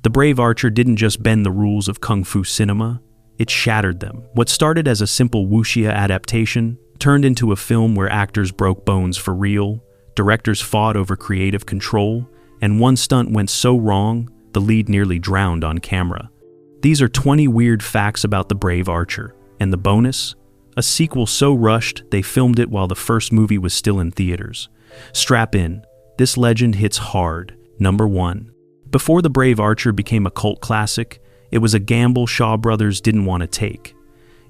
The Brave Archer didn't just bend the rules of kung fu cinema, it shattered them. What started as a simple wuxia adaptation turned into a film where actors broke bones for real, directors fought over creative control, and one stunt went so wrong, the lead nearly drowned on camera. These are 20 weird facts about The Brave Archer. And the bonus? A sequel so rushed, they filmed it while the first movie was still in theaters. Strap in. This legend hits hard. Number 1. Before The Brave Archer became a cult classic, it was a gamble Shaw Brothers didn't want to take.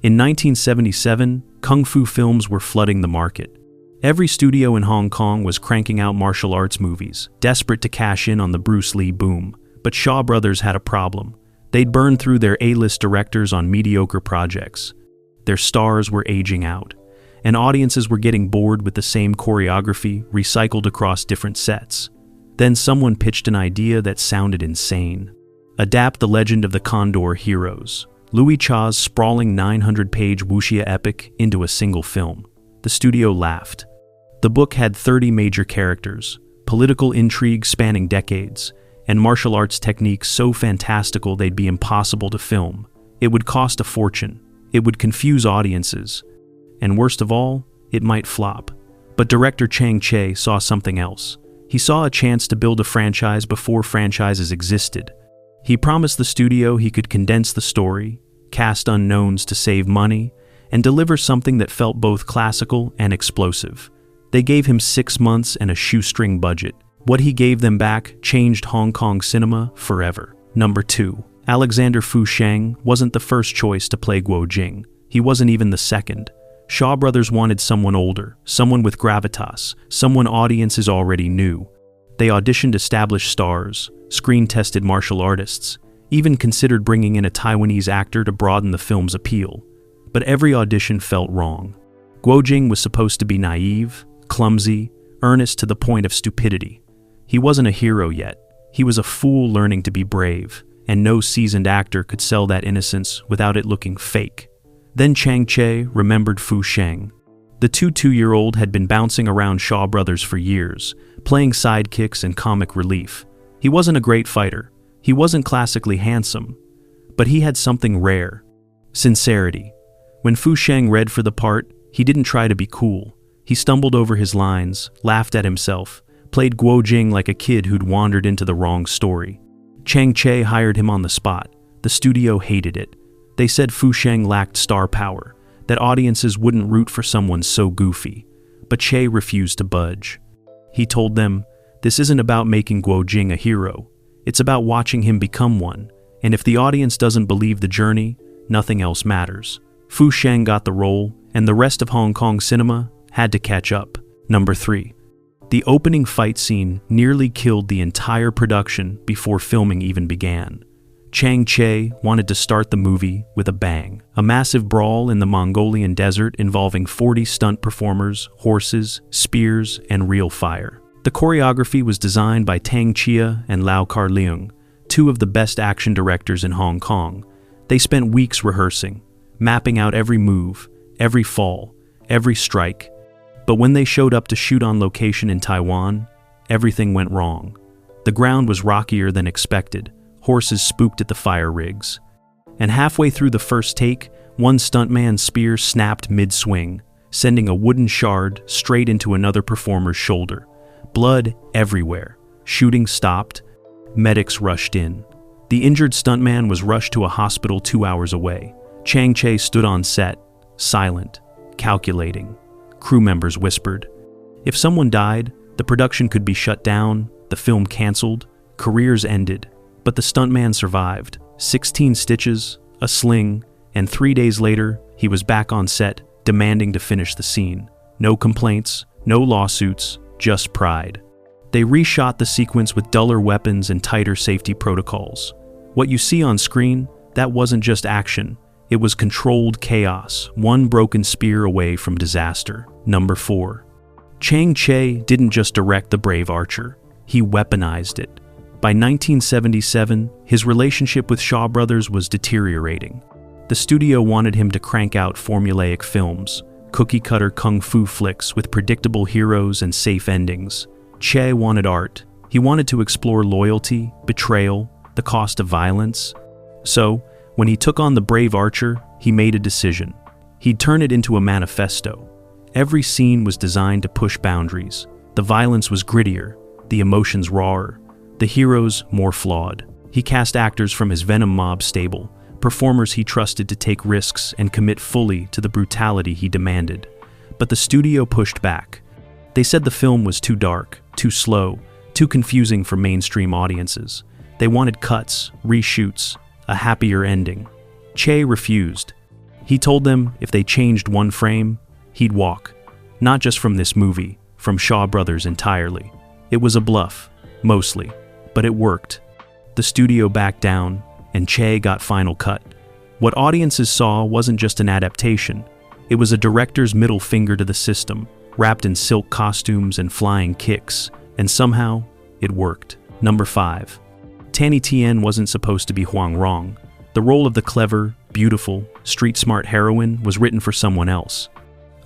In 1977, kung fu films were flooding the market. Every studio in Hong Kong was cranking out martial arts movies, desperate to cash in on the Bruce Lee boom. But Shaw Brothers had a problem. They'd burned through their A-list directors on mediocre projects. Their stars were aging out, and audiences were getting bored with the same choreography recycled across different sets. Then someone pitched an idea that sounded insane. Adapt the legend of the Condor Heroes, Louis Cha's sprawling 900-page wuxia epic, into a single film. The studio laughed. The book had 30 major characters, political intrigue spanning decades, and martial arts techniques so fantastical they'd be impossible to film. It would cost a fortune. It would confuse audiences. And worst of all, it might flop. But director Chang Che saw something else. He saw a chance to build a franchise before franchises existed. He promised the studio he could condense the story, cast unknowns to save money, and deliver something that felt both classical and explosive. They gave him 6 months and a shoestring budget. What he gave them back changed Hong Kong cinema forever. Number 2. Alexander Fu Sheng wasn't the first choice to play Guo Jing. He wasn't even the second. Shaw Brothers wanted someone older, someone with gravitas, someone audiences already knew. They auditioned established stars, screen-tested martial artists, even considered bringing in a Taiwanese actor to broaden the film's appeal. But every audition felt wrong. Guo Jing was supposed to be naive, clumsy, earnest to the point of stupidity. He wasn't a hero yet. He was a fool learning to be brave, and no seasoned actor could sell that innocence without it looking fake. Then Chang Che remembered Fu Sheng. The 2-year-old had been bouncing around Shaw Brothers for years, playing sidekicks and comic relief. He wasn't a great fighter. He wasn't classically handsome. But he had something rare: sincerity. When Fu Sheng read for the part, he didn't try to be cool. He stumbled over his lines, laughed at himself, played Guo Jing like a kid who'd wandered into the wrong story. Chang Che hired him on the spot. The studio hated it. They said Fu Sheng lacked star power, that audiences wouldn't root for someone so goofy. But Che refused to budge. He told them, "This isn't about making Guo Jing a hero. It's about watching him become one. And if the audience doesn't believe the journey, nothing else matters." Fu Sheng got the role, and the rest of Hong Kong cinema had to catch up. Number 3. The opening fight scene nearly killed the entire production before filming even began. Chang Che wanted to start the movie with a bang. A massive brawl in the Mongolian desert involving 40 stunt performers, horses, spears, and real fire. The choreography was designed by Tang Chia and Lau Kar Leung, 2 of the best action directors in Hong Kong. They spent weeks rehearsing, mapping out every move, every fall, every strike. But when they showed up to shoot on location in Taiwan, everything went wrong. The ground was rockier than expected. Horses spooked at the fire rigs. And halfway through the first take, one stuntman's spear snapped mid-swing, sending a wooden shard straight into another performer's shoulder. Blood everywhere. Shooting stopped. Medics rushed in. The injured stuntman was rushed to a hospital 2 hours away. Chang Che stood on set, silent, calculating. Crew members whispered. If someone died, the production could be shut down, the film canceled, careers ended. But the stuntman survived. 16 stitches, a sling, and 3 days later, he was back on set, demanding to finish the scene. No complaints, no lawsuits, just pride. They reshot the sequence with duller weapons and tighter safety protocols. What you see on screen, that wasn't just action. It was controlled chaos, one broken spear away from disaster. Number 4. Chang Che didn't just direct The Brave Archer. He weaponized it. By 1977, his relationship with Shaw Brothers was deteriorating. The studio wanted him to crank out formulaic films, cookie-cutter kung fu flicks with predictable heroes and safe endings. Che wanted art. He wanted to explore loyalty, betrayal, the cost of violence. So, when he took on the brave archer, he made a decision. He'd turn it into a manifesto. Every scene was designed to push boundaries. The violence was grittier, the emotions rawer, the heroes more flawed. He cast actors from his Venom mob stable, performers he trusted to take risks and commit fully to the brutality he demanded. But the studio pushed back. They said the film was too dark, too slow, too confusing for mainstream audiences. They wanted cuts, reshoots, a happier ending. Che refused. He told them if they changed one frame, he'd walk. Not just from this movie, from Shaw Brothers entirely. It was a bluff, mostly, but it worked. The studio backed down, and Che got final cut. What audiences saw wasn't just an adaptation. It was a director's middle finger to the system, wrapped in silk costumes and flying kicks, and somehow, it worked. Number 5. Tanny Tien wasn't supposed to be Huang Rong. The role of the clever, beautiful, street-smart heroine was written for someone else.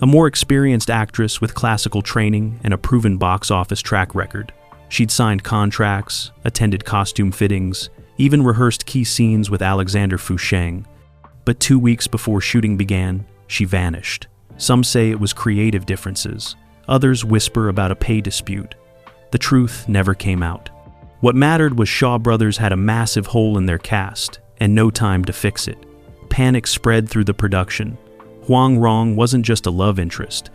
A more experienced actress with classical training and a proven box office track record. She'd signed contracts, attended costume fittings, even rehearsed key scenes with Alexander Fusheng. But 2 weeks before shooting began, she vanished. Some say it was creative differences. Others whisper about a pay dispute. The truth never came out. What mattered was Shaw Brothers had a massive hole in their cast, and no time to fix it. Panic spread through the production. Huang Rong wasn't just a love interest.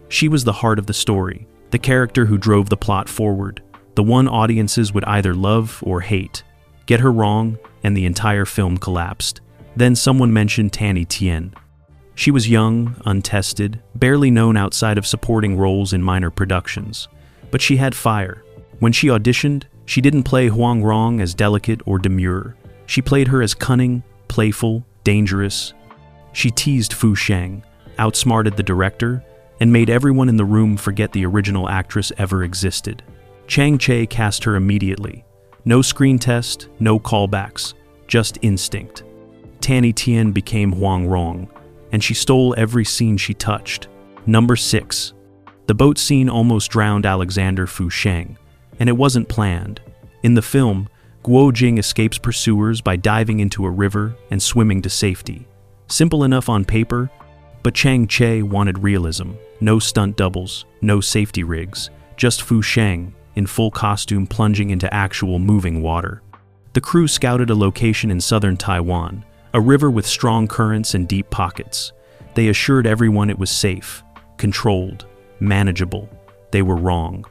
She was the heart of the story, the character who drove the plot forward, the one audiences would either love or hate. Get her wrong, and the entire film collapsed. Then someone mentioned Tanny Tien. She was young, untested, barely known outside of supporting roles in minor productions. But she had fire. When she auditioned, she didn't play Huang Rong as delicate or demure. She played her as cunning, playful, dangerous. She teased Fusheng, outsmarted the director, and made everyone in the room forget the original actress ever existed. Chang Che cast her immediately. No screen test, no callbacks, just instinct. Tanny Tien became Huang Rong, and she stole every scene she touched. Number 6. The boat scene almost drowned Alexander Fusheng, and it wasn't planned. In the film, Guo Jing escapes pursuers by diving into a river and swimming to safety. Simple enough on paper, but Chang Che wanted realism. No stunt doubles, no safety rigs, just Fusheng in full costume plunging into actual moving water. The crew scouted a location in southern Taiwan, a river with strong currents and deep pockets. They assured everyone it was safe, controlled, manageable. They were wrong.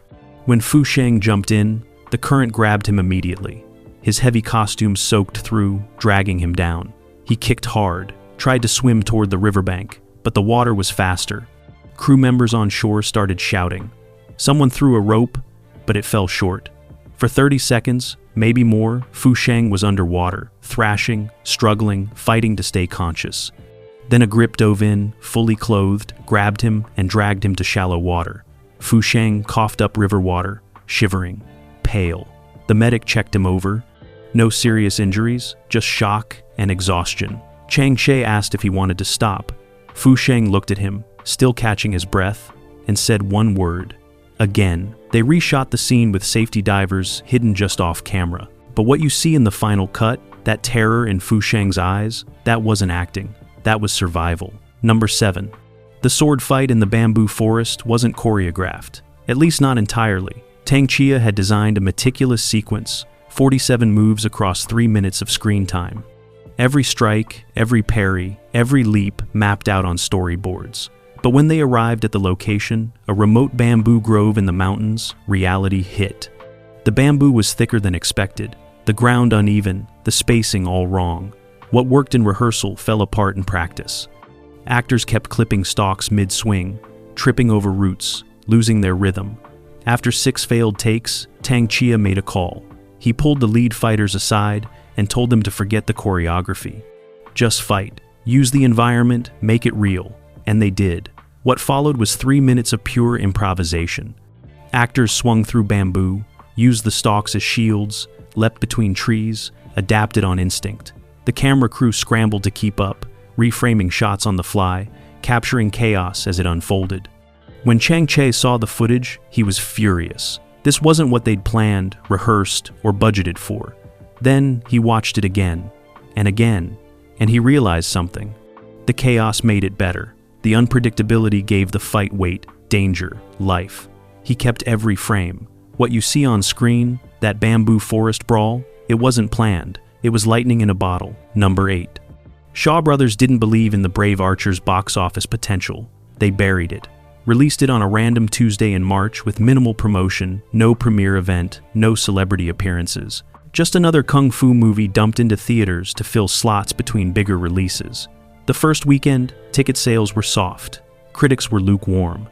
When Fusheng jumped in, the current grabbed him immediately. His heavy costume soaked through, dragging him down. He kicked hard, tried to swim toward the riverbank, but the water was faster. Crew members on shore started shouting. Someone threw a rope, but it fell short. For 30 seconds, maybe more, Fusheng was underwater, thrashing, struggling, fighting to stay conscious. Then a grip dove in, fully clothed, grabbed him, and dragged him to shallow water. Fusheng coughed up river water, shivering, pale. The medic checked him over. No serious injuries, just shock and exhaustion. Chang Che asked if he wanted to stop. Fusheng looked at him, still catching his breath, and said one word. Again. They reshot the scene with safety divers hidden just off camera. But what you see in the final cut, that terror in Fusheng's eyes, that wasn't acting. That was survival. Number 7. The sword fight in the bamboo forest wasn't choreographed. At least not entirely. Tang Chia had designed a meticulous sequence, 47 moves across 3 minutes of screen time. Every strike, every parry, every leap mapped out on storyboards. But when they arrived at the location, a remote bamboo grove in the mountains, reality hit. The bamboo was thicker than expected, the ground uneven, the spacing all wrong. What worked in rehearsal fell apart in practice. Actors kept clipping stalks mid-swing, tripping over roots, losing their rhythm. After 6 failed takes, Tang Chia made a call. He pulled the lead fighters aside and told them to forget the choreography. Just fight. Use the environment, make it real. And they did. What followed was 3 minutes of pure improvisation. Actors swung through bamboo, used the stalks as shields, leapt between trees, adapted on instinct. The camera crew scrambled to keep up, reframing shots on the fly, capturing chaos as it unfolded. When Chang Che saw the footage, he was furious. This wasn't what they'd planned, rehearsed, or budgeted for. Then he watched it again, and he realized something. The chaos made it better. The unpredictability gave the fight weight, danger, life. He kept every frame. What you see on screen, that bamboo forest brawl, it wasn't planned. It was lightning in a bottle. Number 8. Shaw Brothers didn't believe in the Brave Archer's box office potential. They buried it. Released it on a random Tuesday in March with minimal promotion, no premiere event, no celebrity appearances. Just another kung fu movie dumped into theaters to fill slots between bigger releases. The first weekend, ticket sales were soft. Critics were lukewarm.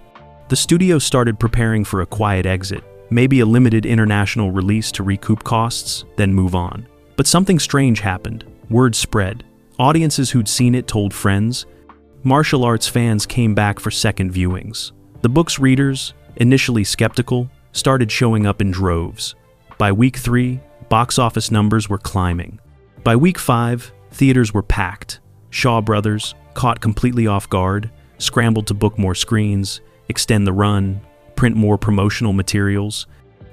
The studio started preparing for a quiet exit, maybe a limited international release to recoup costs, then move on. But something strange happened. Word spread. Audiences who'd seen it told friends. Martial arts fans came back for second viewings. The book's readers, initially skeptical, started showing up in droves. By week 3, box office numbers were climbing. By week 5, theaters were packed. Shaw Brothers, caught completely off guard, scrambled to book more screens, extend the run, print more promotional materials.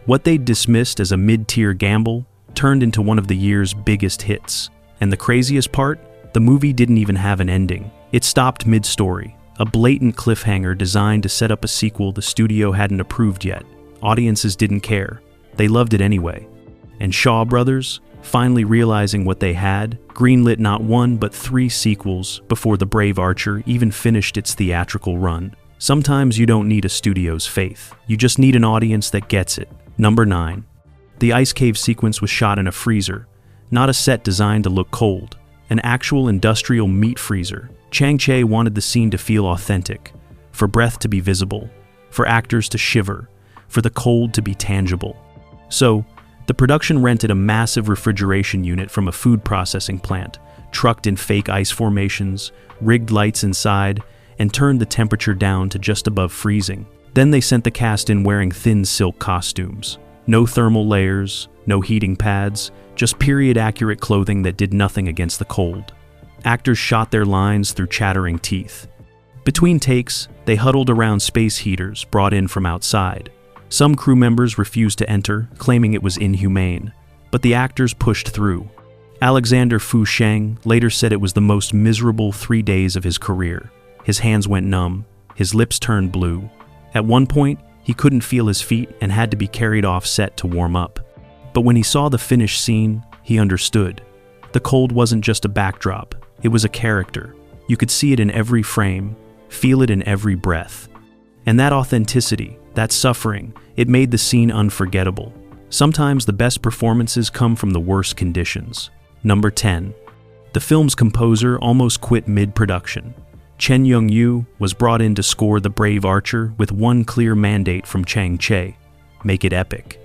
What they'd dismissed as a mid-tier gamble turned into one of the year's biggest hits. And the craziest part? The movie didn't even have an ending. It stopped mid-story, a blatant cliffhanger designed to set up a sequel the studio hadn't approved yet. Audiences didn't care. They loved it anyway. And Shaw Brothers, finally realizing what they had, greenlit not 1 but 3 sequels before The Brave Archer even finished its theatrical run. Sometimes you don't need a studio's faith. You just need an audience that gets it. Number 9. The ice cave sequence was shot in a freezer, not a set designed to look cold. An actual industrial meat freezer. Chang Che wanted the scene to feel authentic, for breath to be visible, for actors to shiver, for the cold to be tangible. So, the production rented a massive refrigeration unit from a food processing plant, trucked in fake ice formations, rigged lights inside, and turned the temperature down to just above freezing. Then they sent the cast in wearing thin silk costumes. No thermal layers, no heating pads, just period-accurate clothing that did nothing against the cold. Actors shot their lines through chattering teeth. Between takes, they huddled around space heaters brought in from outside. Some crew members refused to enter, claiming it was inhumane, but the actors pushed through. Alexander Fu Sheng later said it was the most miserable 3 days of his career. His hands went numb, his lips turned blue. At one point, he couldn't feel his feet and had to be carried off set to warm up. But when he saw the finished scene, he understood. The cold wasn't just a backdrop, it was a character. You could see it in every frame, feel it in every breath. And that authenticity, that suffering, it made the scene unforgettable. Sometimes the best performances come from the worst conditions. Number 10. The film's composer almost quit mid-production. Chen Yong was brought in to score The Brave Archer with one clear mandate from Chang Che: make it epic.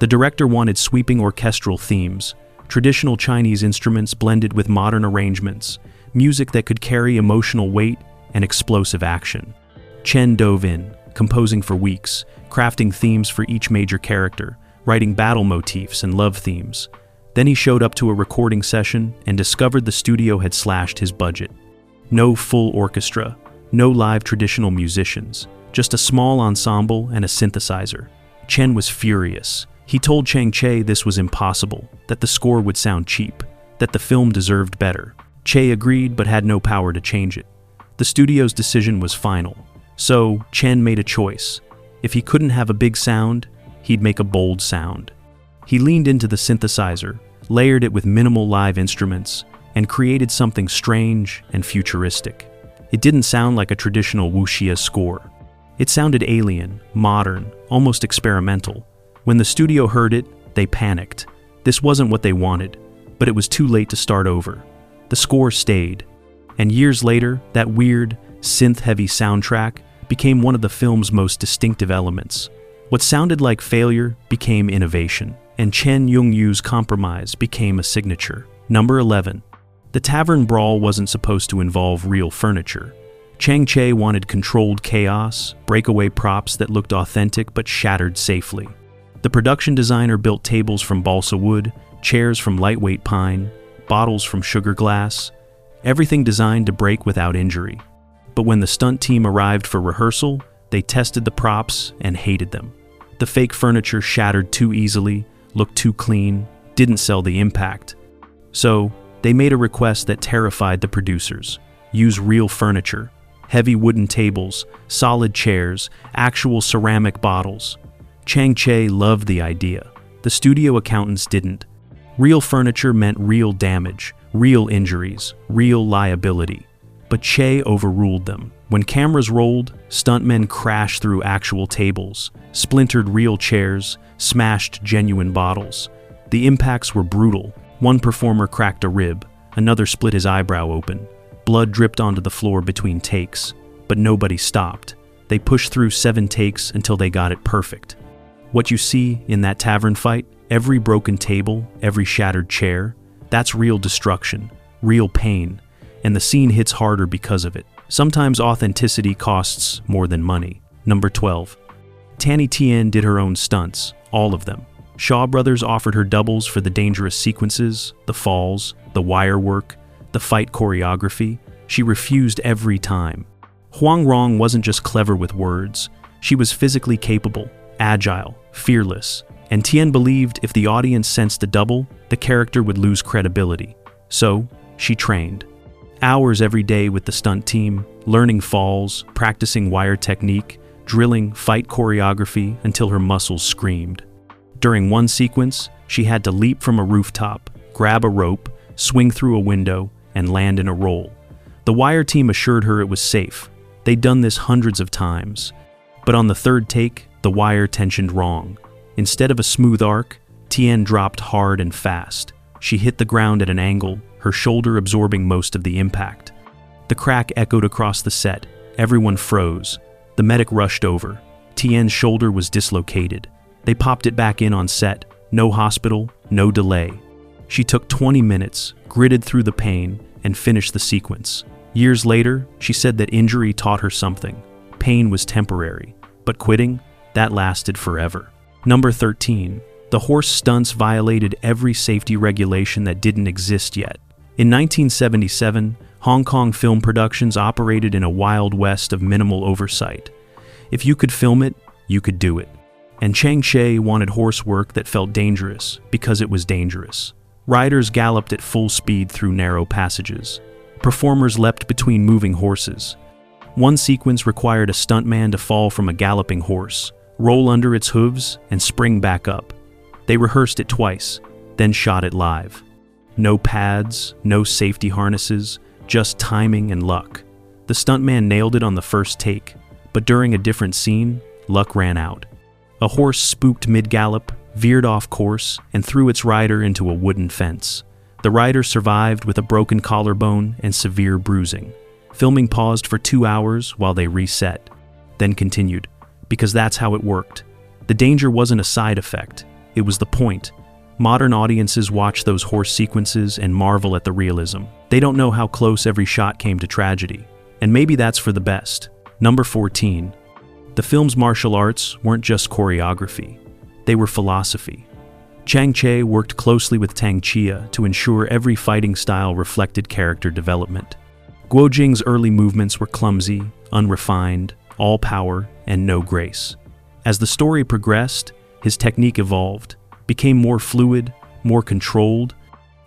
The director wanted sweeping orchestral themes, traditional Chinese instruments blended with modern arrangements, music that could carry emotional weight and explosive action. Chen dove in, composing for weeks, crafting themes for each major character, writing battle motifs and love themes. Then he showed up to a recording session and discovered the studio had slashed his budget. No full orchestra, no live traditional musicians, just a small ensemble and a synthesizer. Chen was furious. He told Chang Che this was impossible, that the score would sound cheap, that the film deserved better. Che agreed but had no power to change it. The studio's decision was final. So, Chen made a choice. If he couldn't have a big sound, he'd make a bold sound. He leaned into the synthesizer, layered it with minimal live instruments, and created something strange and futuristic. It didn't sound like a traditional wuxia score. It sounded alien, modern, almost experimental. When the studio heard it, they panicked. This wasn't what they wanted, but it was too late to start over. The score stayed, and years later, that weird, synth-heavy soundtrack became one of the film's most distinctive elements. What sounded like failure became innovation, and Chen Yong-yu's compromise became a signature. Number 11. The tavern brawl wasn't supposed to involve real furniture. Chang Che wanted controlled chaos, breakaway props that looked authentic but shattered safely. The production designer built tables from balsa wood, chairs from lightweight pine, bottles from sugar glass, everything designed to break without injury. But when the stunt team arrived for rehearsal, they tested the props and hated them. The fake furniture shattered too easily, looked too clean, didn't sell the impact. So, they made a request that terrified the producers. Use real furniture, heavy wooden tables, solid chairs, actual ceramic bottles. Chang Che loved the idea. The studio accountants didn't. Real furniture meant real damage, real injuries, real liability. But Che overruled them. When cameras rolled, stuntmen crashed through actual tables, splintered real chairs, smashed genuine bottles. The impacts were brutal. One performer cracked a rib, another split his eyebrow open. Blood dripped onto the floor between takes, but nobody stopped. They pushed through 7 takes until they got it perfect. What you see in that tavern fight, every broken table, every shattered chair, that's real destruction, real pain, and the scene hits harder because of it. Sometimes authenticity costs more than money. Number 12. Tanny Tien did her own stunts, all of them. Shaw Brothers offered her doubles for the dangerous sequences, the falls, the wire work, the fight choreography. She refused every time. Huang Rong wasn't just clever with words. She was physically capable, agile, fearless, and Tien believed if the audience sensed a double, the character would lose credibility. So, she trained. Hours every day with the stunt team, learning falls, practicing wire technique, drilling fight choreography until her muscles screamed. During one sequence, she had to leap from a rooftop, grab a rope, swing through a window, and land in a roll. The wire team assured her it was safe. They'd done this hundreds of times. But on the 3rd take, the wire tensioned wrong. Instead of a smooth arc, Tien dropped hard and fast. She hit the ground at an angle, her shoulder absorbing most of the impact. The crack echoed across the set. Everyone froze. The medic rushed over. Tien's shoulder was dislocated. They popped it back in on set. No hospital, no delay. She took 20 minutes, gritted through the pain, and finished the sequence. Years later, she said that injury taught her something. Pain was temporary, but quitting, that lasted forever. Number 13. The horse stunts violated every safety regulation that didn't exist yet. In 1977, Hong Kong film productions operated in a wild west of minimal oversight. If you could film it, you could do it. And Chang Che wanted horse work that felt dangerous because it was dangerous. Riders galloped at full speed through narrow passages. Performers leapt between moving horses. One sequence required a stuntman to fall from a galloping horse, roll under its hooves, and spring back up. They rehearsed it twice, then shot it live. No pads, no safety harnesses, just timing and luck. The stuntman nailed it on the first take, but during a different scene, luck ran out. A horse spooked mid-gallop, veered off course, and threw its rider into a wooden fence. The rider survived with a broken collarbone and severe bruising. Filming paused for 2 hours while they reset, then continued, because that's how it worked. The danger wasn't a side effect, it was the point. Modern audiences watch those horse sequences and marvel at the realism. They don't know how close every shot came to tragedy, and maybe that's for the best. Number 14. The film's martial arts weren't just choreography, they were philosophy. Chang Che worked closely with Tang Chia to ensure every fighting style reflected character development. Guo Jing's early movements were clumsy, unrefined, all power, and no grace. As the story progressed, his technique evolved, became more fluid, more controlled.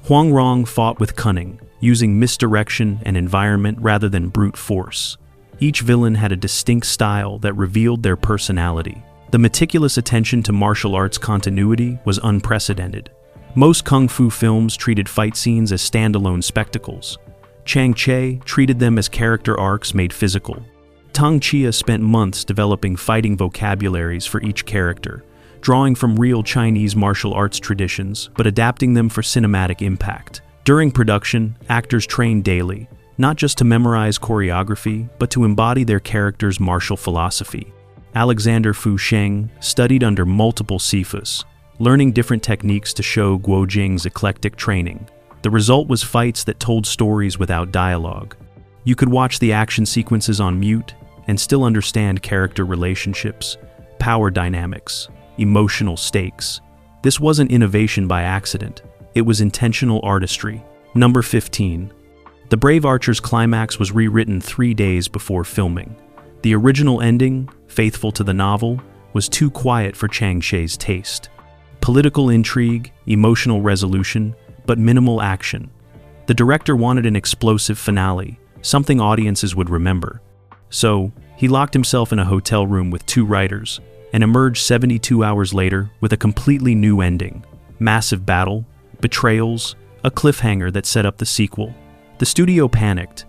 Huang Rong fought with cunning, using misdirection and environment rather than brute force. Each villain had a distinct style that revealed their personality. The meticulous attention to martial arts continuity was unprecedented. Most kung fu films treated fight scenes as standalone spectacles. Chang Che treated them as character arcs made physical. Tang Chia spent months developing fighting vocabularies for each character, drawing from real Chinese martial arts traditions but adapting them for cinematic impact. During production, actors trained daily, not just to memorize choreography, but to embody their character's martial philosophy. Alexander Fu Sheng studied under multiple sifus, learning different techniques to show Guo Jing's eclectic training. The result was fights that told stories without dialogue. You could watch the action sequences on mute and still understand character relationships, power dynamics, emotional stakes. This wasn't innovation by accident, it was intentional artistry. Number 15. The Brave Archer's climax was rewritten 3 days before filming. The original ending, faithful to the novel, was too quiet for Chang Che's taste. Political intrigue, emotional resolution, but minimal action. The director wanted an explosive finale, something audiences would remember. So, he locked himself in a hotel room with 2 writers, and emerged 72 hours later with a completely new ending. Massive battle, betrayals, a cliffhanger that set up the sequel. The studio panicked.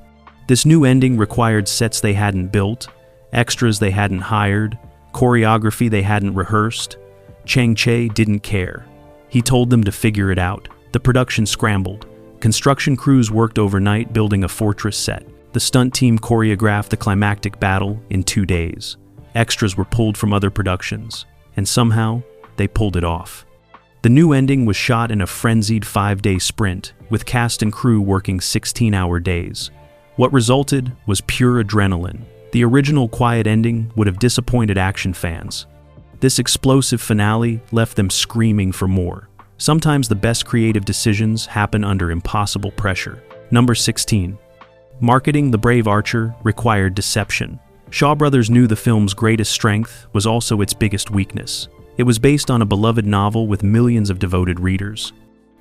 This new ending required sets they hadn't built, extras they hadn't hired, choreography they hadn't rehearsed. Chang-Che didn't care. He told them to figure it out. The production scrambled. Construction crews worked overnight building a fortress set. The stunt team choreographed the climactic battle in 2 days. Extras were pulled from other productions, and somehow, they pulled it off. The new ending was shot in a frenzied 5-day sprint, with cast and crew working 16-hour days. What resulted was pure adrenaline. The original quiet ending would have disappointed action fans. This explosive finale left them screaming for more. Sometimes the best creative decisions happen under impossible pressure. Number 16. Marketing The Brave Archer required deception. Shaw Brothers knew the film's greatest strength was also its biggest weakness. It was based on a beloved novel with millions of devoted readers.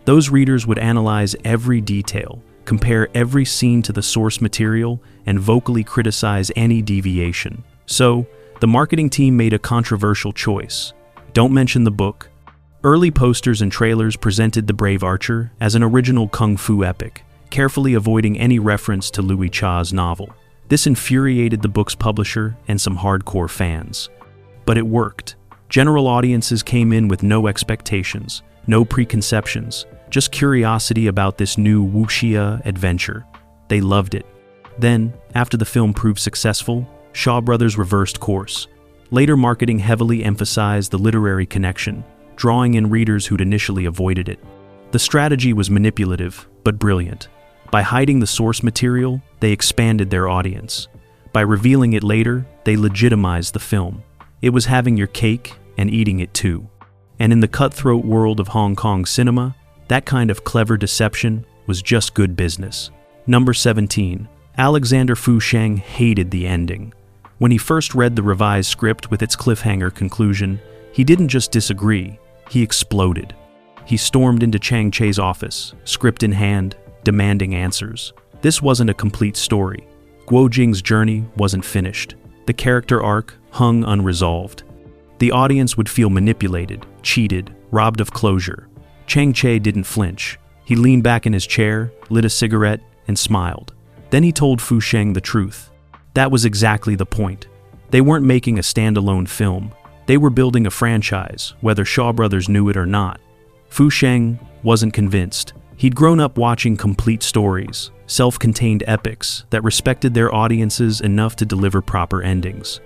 Those readers would analyze every detail, compare every scene to the source material, and vocally criticize any deviation. So, the marketing team made a controversial choice. Don't mention the book. Early posters and trailers presented The Brave Archer as an original kung fu epic, carefully avoiding any reference to Louis Cha's novel. This infuriated the book's publisher and some hardcore fans. But it worked. General audiences came in with no expectations, no preconceptions, just curiosity about this new wuxia adventure. They loved it. Then, after the film proved successful, Shaw Brothers reversed course. Later marketing heavily emphasized the literary connection, drawing in readers who'd initially avoided it. The strategy was manipulative, but brilliant. By hiding the source material, they expanded their audience. By revealing it later, they legitimized the film. It was having your cake and eating it too. And in the cutthroat world of Hong Kong cinema, that kind of clever deception was just good business. Number 17. Alexander Fu Sheng hated the ending. When he first read the revised script with its cliffhanger conclusion, he didn't just disagree, he exploded. He stormed into Chang-Che's office, script in hand, demanding answers. This wasn't a complete story. Guo Jing's journey wasn't finished. The character arc hung unresolved. The audience would feel manipulated, cheated, robbed of closure. Chang-Che didn't flinch. He leaned back in his chair, lit a cigarette, and smiled. Then he told Fu Sheng the truth. That was exactly the point. They weren't making a standalone film. They were building a franchise, whether Shaw Brothers knew it or not. Fu Sheng wasn't convinced. He'd grown up watching complete stories, self-contained epics that respected their audiences enough to deliver proper endings.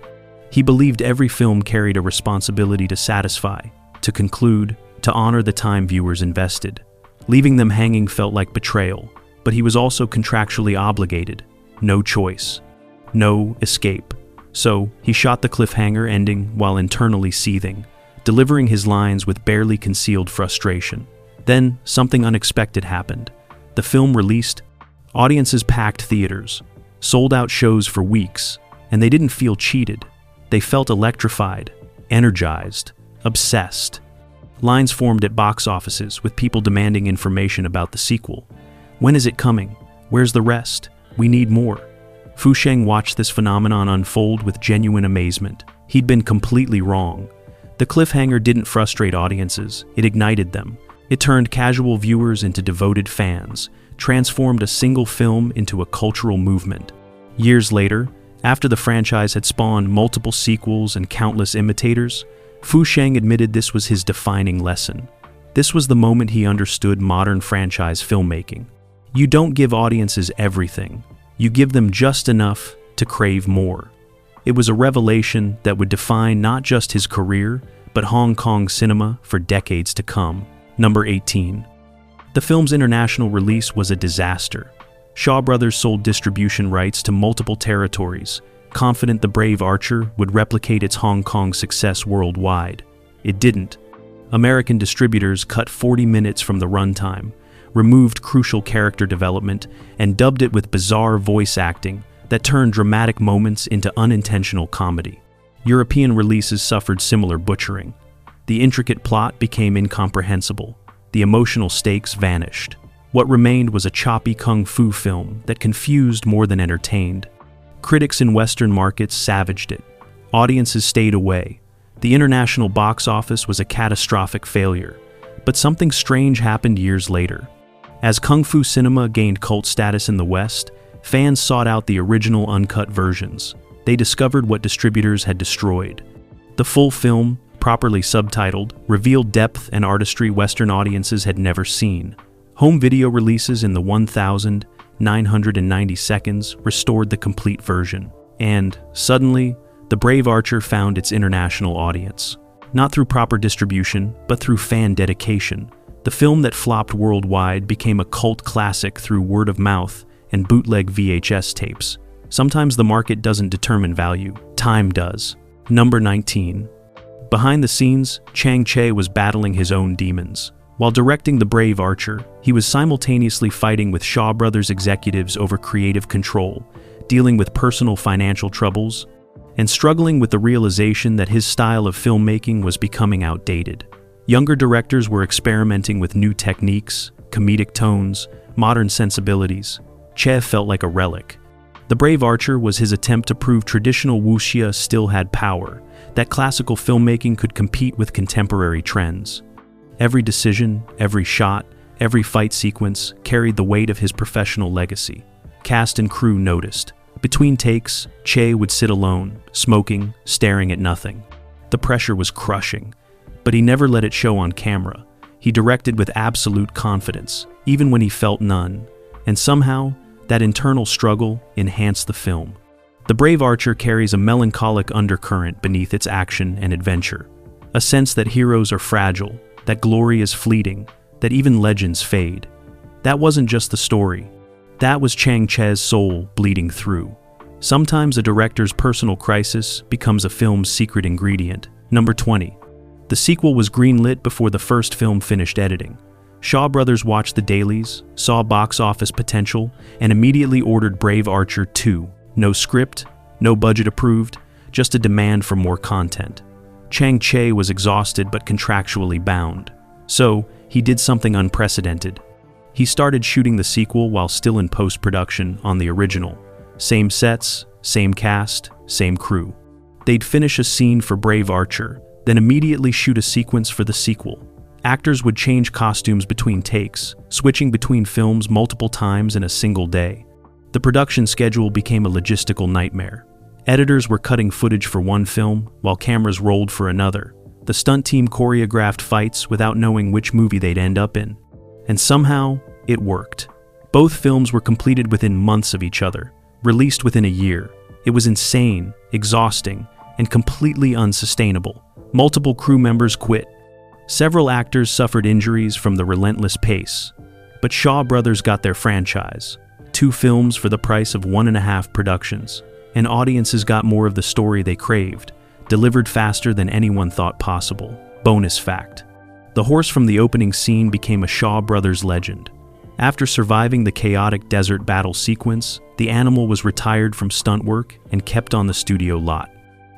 He believed every film carried a responsibility to satisfy, to conclude, to honor the time viewers invested. Leaving them hanging felt like betrayal, but he was also contractually obligated. No choice. No escape. So, he shot the cliffhanger ending while internally seething, delivering his lines with barely concealed frustration. Then, something unexpected happened. The film released, audiences packed theaters, sold out shows for weeks, and they didn't feel cheated. They felt electrified, energized, obsessed. Lines formed at box offices with people demanding information about the sequel. When is it coming? Where's the rest? We need more. Fu Sheng watched this phenomenon unfold with genuine amazement. He'd been completely wrong. The cliffhanger didn't frustrate audiences, it ignited them. It turned casual viewers into devoted fans, transformed a single film into a cultural movement. Years later, after the franchise had spawned multiple sequels and countless imitators, Fu Sheng admitted this was his defining lesson. This was the moment he understood modern franchise filmmaking. You don't give audiences everything. You give them just enough to crave more. It was a revelation that would define not just his career, but Hong Kong cinema for decades to come. Number 18. The film's international release was a disaster. Shaw Brothers sold distribution rights to multiple territories, confident The Brave Archer would replicate its Hong Kong success worldwide. It didn't. American distributors cut 40 minutes from the runtime, removed crucial character development, and dubbed it with bizarre voice acting that turned dramatic moments into unintentional comedy. European releases suffered similar butchering. The intricate plot became incomprehensible. The emotional stakes vanished. What remained was a choppy kung fu film that confused more than entertained. Critics in Western markets savaged it. Audiences stayed away. The international box office was a catastrophic failure. But something strange happened years later. As kung fu cinema gained cult status in the West, fans sought out the original uncut versions. They discovered what distributors had destroyed. The full film, properly subtitled, revealed depth and artistry Western audiences had never seen. Home video releases in the 1,990 seconds restored the complete version. And, suddenly, The Brave Archer found its international audience. Not through proper distribution, but through fan dedication. The film that flopped worldwide became a cult classic through word of mouth and bootleg VHS tapes. Sometimes the market doesn't determine value, time does. Number 19. Behind the scenes, Chang Che was battling his own demons. While directing The Brave Archer, he was simultaneously fighting with Shaw Brothers executives over creative control, dealing with personal financial troubles, and struggling with the realization that his style of filmmaking was becoming outdated. Younger directors were experimenting with new techniques, comedic tones, modern sensibilities. Che felt like a relic. The Brave Archer was his attempt to prove traditional wuxia still had power, that classical filmmaking could compete with contemporary trends. Every decision, every shot, every fight sequence carried the weight of his professional legacy. Cast and crew noticed. Between takes, Che would sit alone, smoking, staring at nothing. The pressure was crushing, but he never let it show on camera. He directed with absolute confidence, even when he felt none, and somehow, that internal struggle enhanced the film. The Brave Archer carries a melancholic undercurrent beneath its action and adventure, a sense that heroes are fragile, that glory is fleeting, that even legends fade. That wasn't just the story. That was Chang Che's soul bleeding through. Sometimes a director's personal crisis becomes a film's secret ingredient. Number 20. The sequel was greenlit before the first film finished editing. Shaw Brothers watched the dailies, saw box office potential, and immediately ordered Brave Archer 2. No script, no budget approved, just a demand for more content. Chang Che was exhausted but contractually bound. So, he did something unprecedented. He started shooting the sequel while still in post-production on the original. Same sets, same cast, same crew. They'd finish a scene for Brave Archer, then immediately shoot a sequence for the sequel. Actors would change costumes between takes, switching between films multiple times in a single day. The production schedule became a logistical nightmare. Editors were cutting footage for one film while cameras rolled for another. The stunt team choreographed fights without knowing which movie they'd end up in. And somehow, it worked. Both films were completed within months of each other, released within a year. It was insane, exhausting, and completely unsustainable. Multiple crew members quit. Several actors suffered injuries from the relentless pace. But Shaw Brothers got their franchise. 2 films for the price of 1.5 productions. And audiences got more of the story they craved, delivered faster than anyone thought possible. Bonus fact. The horse from the opening scene became a Shaw Brothers legend. After surviving the chaotic desert battle sequence, the animal was retired from stunt work and kept on the studio lot.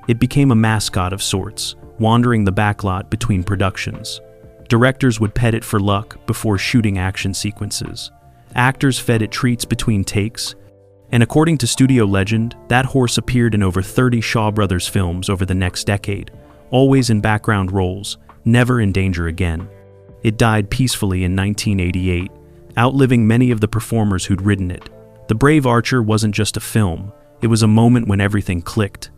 It became a mascot of sorts, wandering the backlot between productions. Directors would pet it for luck before shooting action sequences. Actors fed it treats between takes, and according to studio legend, that horse appeared in over 30 Shaw Brothers films over the next decade, always in background roles, never in danger again. It died peacefully in 1988, outliving many of the performers who'd ridden it. The Brave Archer wasn't just a film, it was a moment when everything clicked.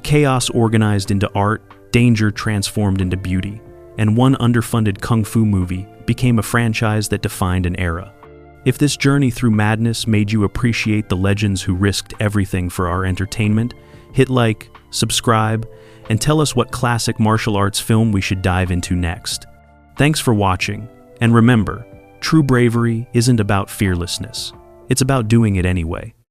Chaos organized into art, danger transformed into beauty, and one underfunded kung fu movie became a franchise that defined an era. If this journey through madness made you appreciate the legends who risked everything for our entertainment, hit like, subscribe, and tell us what classic martial arts film we should dive into next. Thanks for watching, and remember, true bravery isn't about fearlessness. It's about doing it anyway.